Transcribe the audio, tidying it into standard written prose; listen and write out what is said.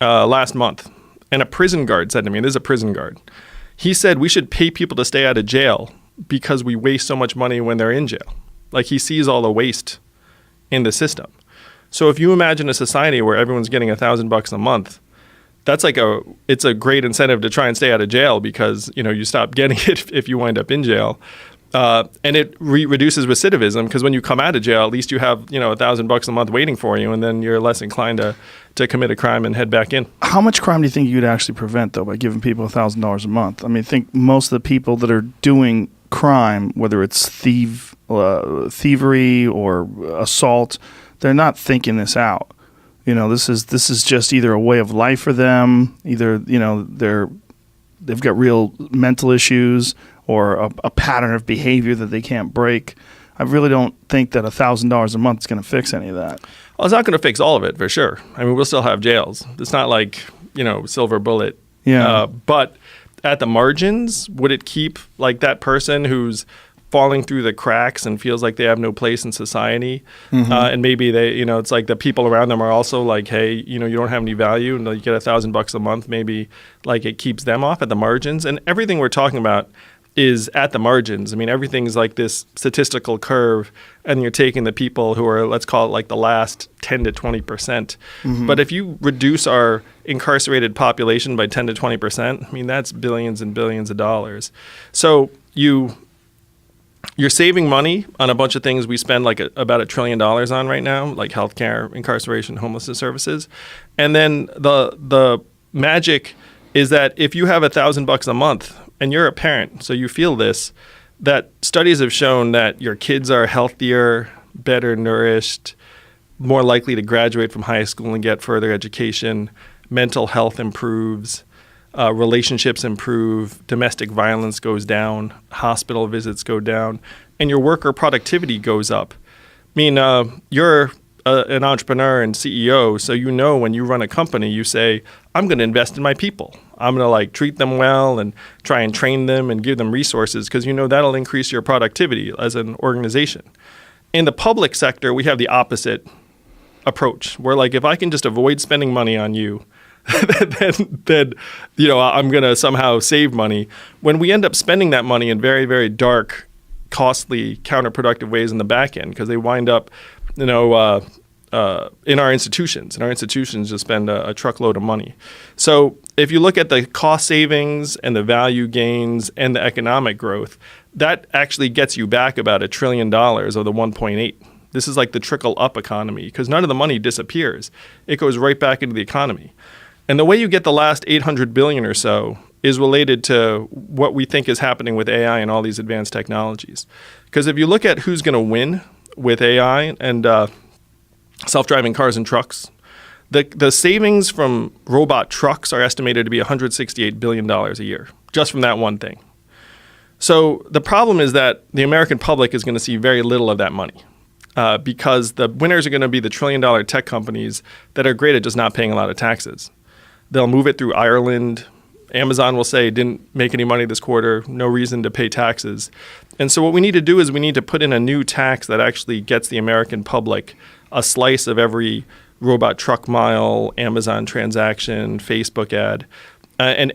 last month, and a prison guard said to me, this is a prison guard, he said we should pay people to stay out of jail because we waste so much money when they're in jail. Like, he sees all the waste in the system. So if you imagine a society where everyone's getting $1,000 a month, that's like it's a great incentive to try and stay out of jail because, you stop getting it if you wind up in jail. And it reduces recidivism because when you come out of jail, at least you have, $1,000 a month waiting for you, and then you're less inclined to commit a crime and head back in. How much crime do you think you'd actually prevent, though, by giving people $1,000 a month? I mean, I think most of the people that are doing crime, whether it's thievery or assault, they're not thinking this out. This is just either a way of life for them, either they've got real mental issues or a pattern of behavior that they can't break. I really don't think that $1,000 a month is going to fix any of that. Well, it's not going to fix all of it, for sure. I mean, we'll still have jails. It's not like, silver bullet. Yeah. But at the margins, would it keep like that person who's falling through the cracks and feels like they have no place in society? Mm-hmm. And maybe they, it's like the people around them are also like, hey, you don't have any value, and you get $1,000 a month. Maybe like it keeps them off at the margins. And everything we're talking about is at the margins. I mean, everything's like this statistical curve, and you're taking the people who are, let's call it like the last 10 to 20%. Mm-hmm. But if you reduce our incarcerated population by 10 to 20%, I mean, that's billions and billions of dollars. So you're saving money on a bunch of things we spend like about $1 trillion on right now, like healthcare, incarceration, homelessness services. And then the magic is that if you have $1,000 a month and you're a parent, so you feel this, that studies have shown that your kids are healthier, better nourished, more likely to graduate from high school and get further education, mental health improves, relationships improve, domestic violence goes down, hospital visits go down, and your worker productivity goes up. I mean, you're an entrepreneur and CEO, so when you run a company, you say, I'm going to invest in my people. I'm going to treat them well and try and train them and give them resources because that'll increase your productivity as an organization. In the public sector, we have the opposite approach. Where if I can just avoid spending money on you, then I'm going to somehow save money. When we end up spending that money in very, very dark, costly, counterproductive ways in the back end, because they wind up, in our institutions. And our institutions just spend a truckload of money. So if you look at the cost savings and the value gains and the economic growth, that actually gets you back about $1 trillion of the 1.8. This is like the trickle-up economy because none of the money disappears. It goes right back into the economy. And the way you get the last $800 billion or so is related to what we think is happening with AI and all these advanced technologies. Because if you look at who's going to win with AI and self-driving cars and trucks, the savings from robot trucks are estimated to be $168 billion a year, just from that one thing. So the problem is that the American public is going to see very little of that money because the winners are going to be the trillion-dollar tech companies that are great at just not paying a lot of taxes. They'll move it through Ireland. Amazon will say, didn't make any money this quarter, no reason to pay taxes. And so what we need to do is we need to put in a new tax that actually gets the American public a slice of every robot truck mile, Amazon transaction, Facebook ad, and